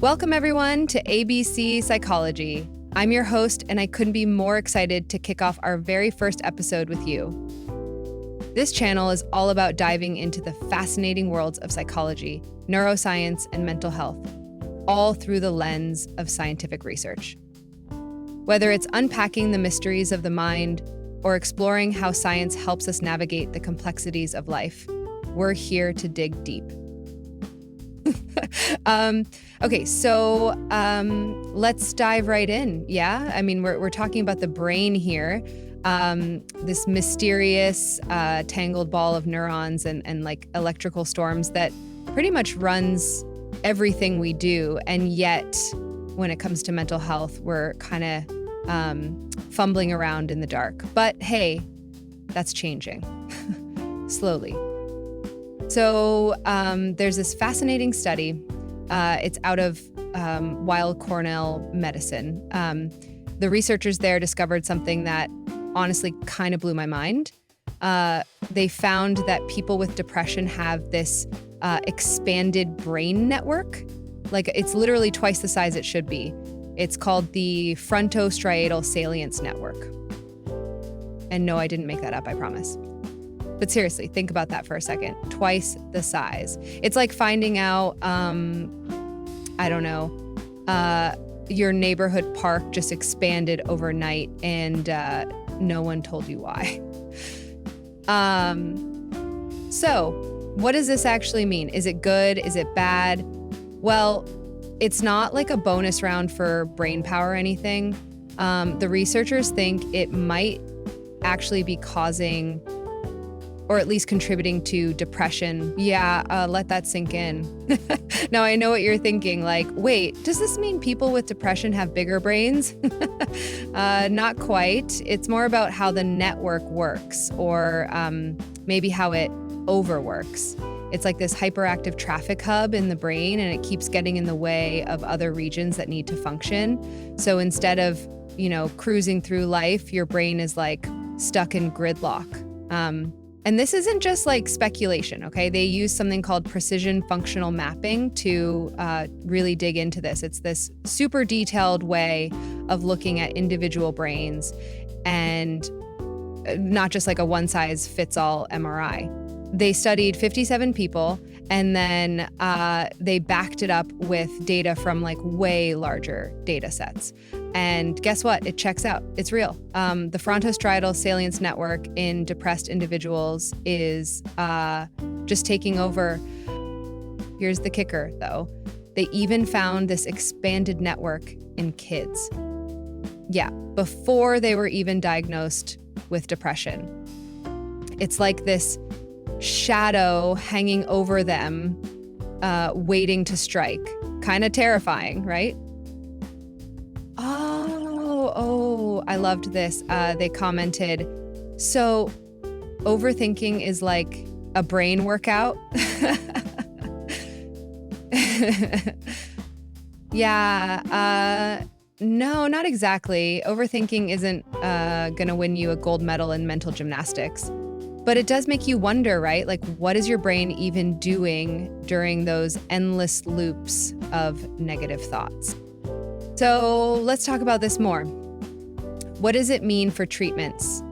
Welcome, everyone, to ABC Psychology. I'm your host, and I couldn't be more excited to kick off our very first episode with you. This channel is all about diving into the fascinating worlds of psychology, neuroscience, and mental health, all through the lens of scientific research. Whether it's unpacking the mysteries of the mind or exploring how science helps us navigate the complexities of life, we're here to dig deep. Let's dive right in. Yeah, I mean, we're talking about the brain here, this mysterious tangled ball of neurons and like electrical storms that pretty much runs everything we do. And yet, when it comes to mental health, we're kind of fumbling around in the dark. But hey, that's changing slowly. So there's this fascinating study. It's out of Weill Cornell Medicine. The researchers there discovered something that honestly kind of blew my mind. They found that people with depression have this expanded brain network. Like, it's literally twice the size it should be. It's called the frontostriatal salience network. And no, I didn't make that up, I promise. But seriously, think about that for a second. Twice the size. It's like finding out, your neighborhood park just expanded overnight and no one told you why. So what does this actually mean? Is it good? Is it bad? Well, it's not like a bonus round for brain power or anything. The researchers think it might actually be causing, or at least contributing to, depression. Yeah, let that sink in. Now, I know what you're thinking, like, wait, does this mean people with depression have bigger brains? Not quite. It's more about how the network works, or maybe how it overworks. It's like this hyperactive traffic hub in the brain, and it keeps getting in the way of other regions that need to function. So instead of, cruising through life, your brain is like stuck in gridlock. And this isn't just like speculation, okay? They use something called precision functional mapping to really dig into this. It's this super detailed way of looking at individual brains, and not just like a one-size-fits-all MRI. They studied 57 people, and then they backed it up with data from like way larger data sets. And guess what? It checks out. It's real. The frontostriatal salience network in depressed individuals is just taking over. Here's the kicker, though. They even found this expanded network in kids. Yeah, before they were even diagnosed with depression. It's like this shadow hanging over them, waiting to strike. Kind of terrifying, right? Oh, I loved this. They commented, so overthinking is like a brain workout? Yeah, no, not exactly. Overthinking isn't gonna win you a gold medal in mental gymnastics. But it does make you wonder, right? Like, what is your brain even doing during those endless loops of negative thoughts? So let's talk about this more. What does it mean for treatments,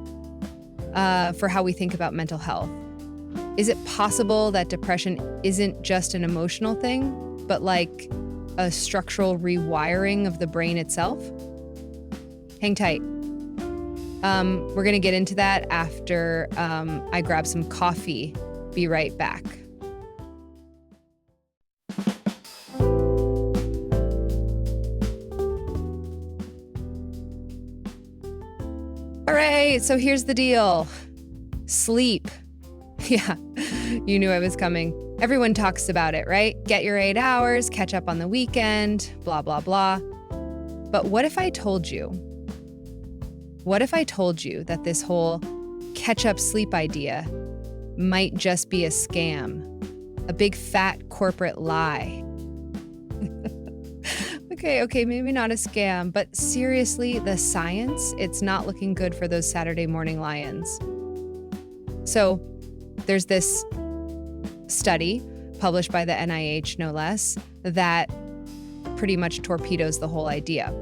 for how we think about mental health? Is it possible that depression isn't just an emotional thing, but like a structural rewiring of the brain itself? Hang tight. We're going to get into that after I grab some coffee. Be right back. All right, so here's the deal. Sleep. Yeah, you knew I was coming. Everyone talks about it, right? Get your 8 hours, catch up on the weekend, blah, blah, blah. But what if I told you? What if I told you that this whole catch-up sleep idea might just be a scam, a big fat corporate lie? Okay, maybe not a scam, but seriously, the science, it's not looking good for those Saturday morning lions. So there's this study published by the NIH, no less, that pretty much torpedoes the whole idea.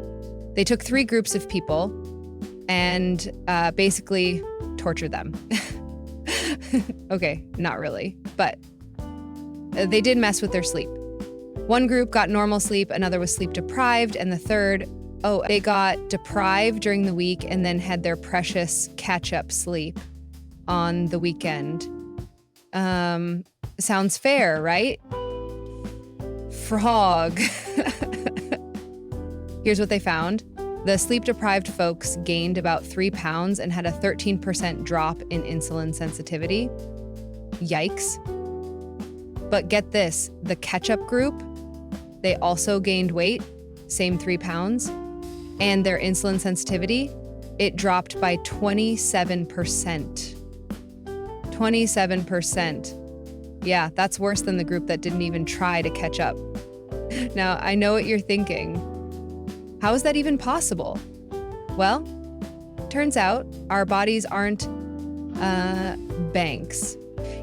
They took 3 groups of people and basically tortured them. Okay, not really, but they did mess with their sleep. One group got normal sleep, another was sleep deprived, and the third, they got deprived during the week and then had their precious catch-up sleep on the weekend. Sounds fair, right? Frog. Here's what they found. The sleep-deprived folks gained about 3 pounds and had a 13% drop in insulin sensitivity. Yikes. But get this, the catch-up group, they also gained weight, same 3 pounds, and their insulin sensitivity, it dropped by 27%. 27%. Yeah, that's worse than the group that didn't even try to catch up. Now, I know what you're thinking. How is that even possible? Well, turns out our bodies aren't banks.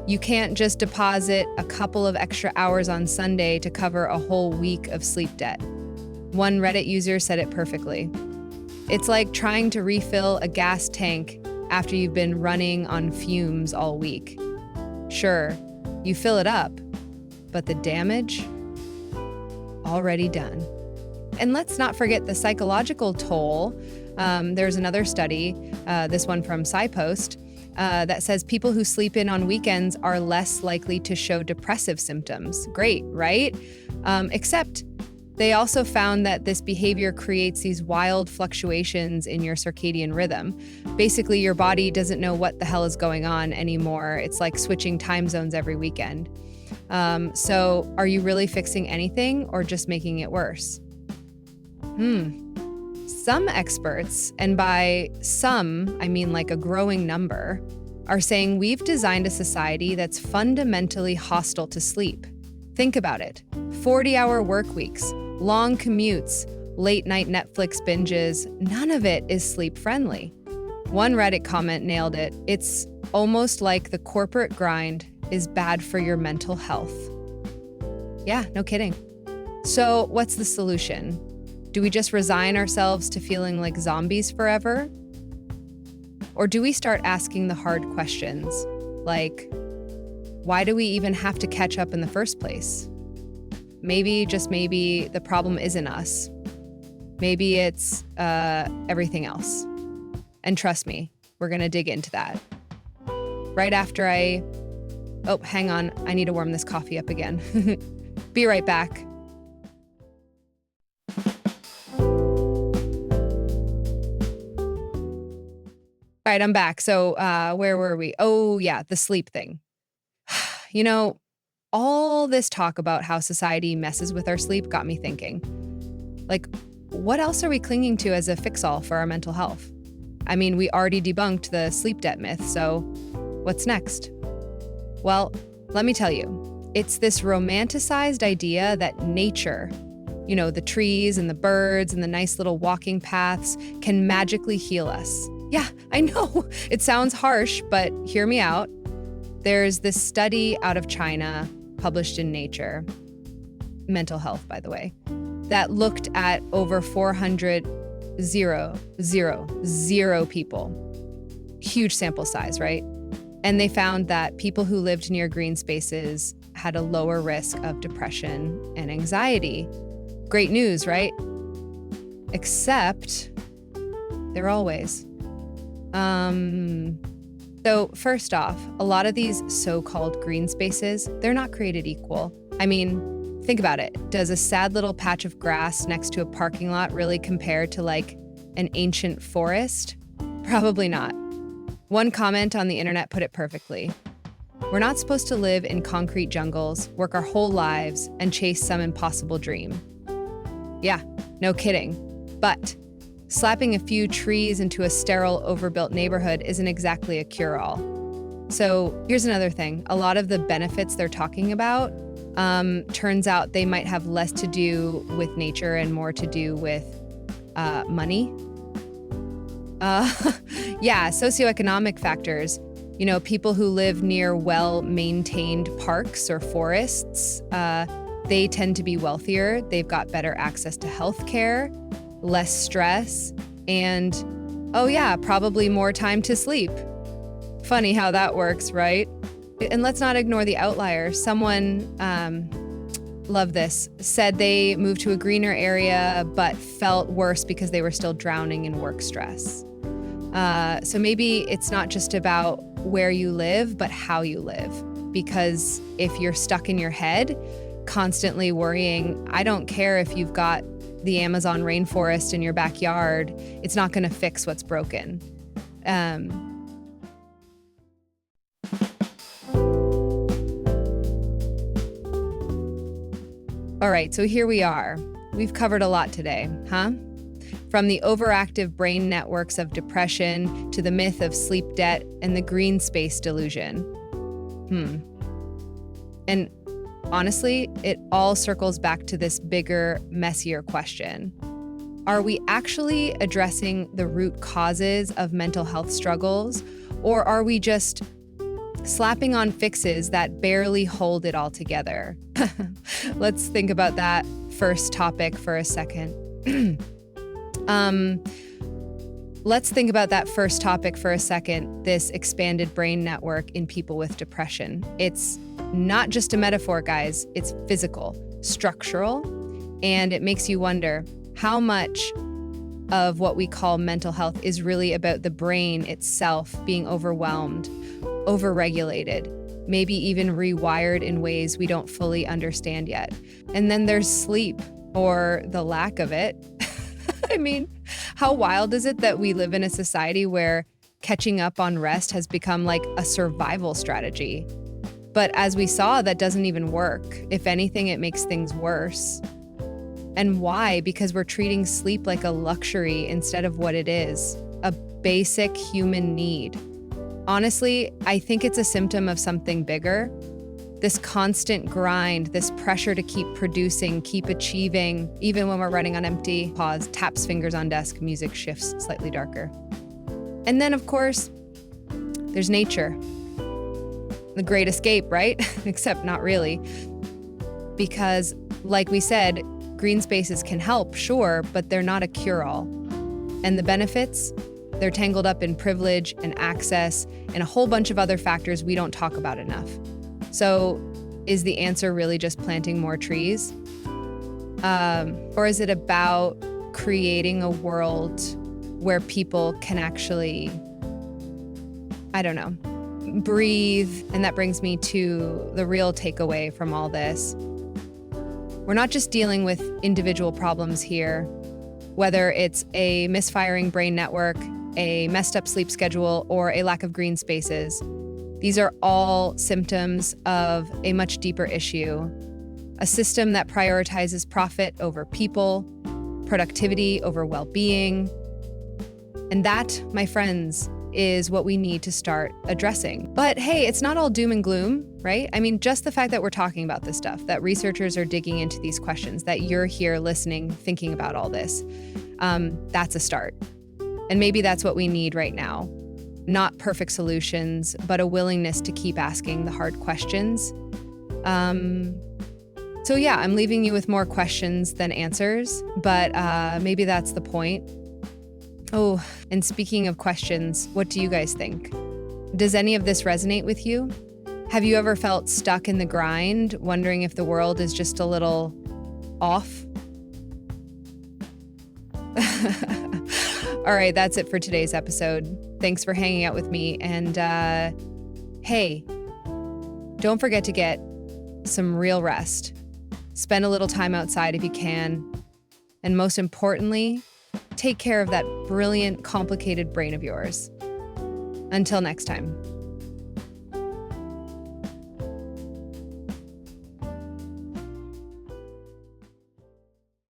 You can't just deposit a couple of extra hours on Sunday to cover a whole week of sleep debt. One Reddit user said it perfectly. It's like trying to refill a gas tank after you've been running on fumes all week. Sure, you fill it up, but the damage? Already done. And let's not forget the psychological toll. There's another study, this one from SciPost, that says people who sleep in on weekends are less likely to show depressive symptoms. Great, right? Except they also found that this behavior creates these wild fluctuations in your circadian rhythm. Basically, your body doesn't know what the hell is going on anymore. It's like switching time zones every weekend. So are you really fixing anything or just making it worse? Some experts, and by some, I mean like a growing number, are saying we've designed a society that's fundamentally hostile to sleep. Think about it. 40-hour work weeks, long commutes, late-night Netflix binges, none of it is sleep-friendly. One Reddit comment nailed it. It's almost like the corporate grind is bad for your mental health. Yeah, no kidding. So what's the solution? Do we just resign ourselves to feeling like zombies forever? Or do we start asking the hard questions, like, why do we even have to catch up in the first place? Maybe, just maybe, the problem isn't us. Maybe it's everything else. And trust me, we're gonna dig into that. Right after oh, hang on, I need to warm this coffee up again. Be right back. All right, I'm back. So where were we? Oh, yeah, the sleep thing. You know, all this talk about how society messes with our sleep got me thinking. Like, what else are we clinging to as a fix-all for our mental health? I mean, we already debunked the sleep debt myth, so what's next? Well, let me tell you, it's this romanticized idea that nature, you know, the trees and the birds and the nice little walking paths can magically heal us. Yeah, I know, it sounds harsh, but hear me out. There's this study out of China published in Nature, mental health, by the way, that looked at over 400 people. Huge sample size, right? And they found that people who lived near green spaces had a lower risk of depression and anxiety. Great news, right? Except there are always. So first off, a lot of these so-called green spaces, they're not created equal. I mean, think about it. Does a sad little patch of grass next to a parking lot really compare to like an ancient forest? Probably not. One comment on the internet put it perfectly. We're not supposed to live in concrete jungles, work our whole lives, and chase some impossible dream. Yeah, no kidding. But slapping a few trees into a sterile, overbuilt neighborhood isn't exactly a cure-all. So here's another thing. A lot of the benefits they're talking about, turns out they might have less to do with nature and more to do with money. Yeah, socioeconomic factors. You know, people who live near well-maintained parks or forests, they tend to be wealthier. They've got better access to healthcare, less stress, and, oh yeah, probably more time to sleep. Funny how that works, right? And let's not ignore the outliers. Someone, love this, said they moved to a greener area but felt worse because they were still drowning in work stress. So maybe it's not just about where you live, but how you live. Because if you're stuck in your head, constantly worrying, I don't care if you've got the Amazon rainforest in your backyard, it's not going to fix what's broken. All right, so here we are. We've covered a lot today, huh? From the overactive brain networks of depression to the myth of sleep debt and the green space delusion. And honestly, it all circles back to this bigger, messier question. Are we actually addressing the root causes of mental health struggles, or are we just slapping on fixes that barely hold it all together? Let's think about that first topic for a second. This expanded brain network in people with depression. It's not just a metaphor, guys. It's physical, structural, and it makes you wonder how much of what we call mental health is really about the brain itself being overwhelmed, overregulated, maybe even rewired in ways we don't fully understand yet. And then there's sleep, or the lack of it. I mean, how wild is it that we live in a society where catching up on rest has become like a survival strategy? But as we saw, that doesn't even work. If anything, it makes things worse. And why? Because we're treating sleep like a luxury instead of what it is, a basic human need. Honestly, I think it's a symptom of something bigger. This constant grind, this pressure to keep producing, keep achieving, even when we're running on empty. Pause, taps fingers on desk, music shifts slightly darker. And then, of course, there's nature. The great escape, right? Except not really. Because, like we said, green spaces can help, sure, but they're not a cure-all. And the benefits? They're tangled up in privilege and access and a whole bunch of other factors we don't talk about enough. So is the answer really just planting more trees? Or is it about creating a world where people can actually, I don't know, breathe? And that brings me to the real takeaway from all this. We're not just dealing with individual problems here, whether it's a misfiring brain network, a messed up sleep schedule, or a lack of green spaces. These are all symptoms of a much deeper issue, a system that prioritizes profit over people, productivity over well-being. And that, my friends, is what we need to start addressing. But hey, it's not all doom and gloom, right? I mean, just the fact that we're talking about this stuff, that researchers are digging into these questions, that you're here listening, thinking about all this, that's a start. And maybe that's what we need right now. Not perfect solutions, but a willingness to keep asking the hard questions. So yeah, I'm leaving you with more questions than answers, but maybe that's the point. Oh, and speaking of questions, what do you guys think? Does any of this resonate with you? Have you ever felt stuck in the grind, wondering if the world is just a little off? All right, that's it for today's episode. Thanks for hanging out with me. And hey, don't forget to get some real rest. Spend a little time outside if you can. And most importantly, take care of that brilliant, complicated brain of yours. Until next time.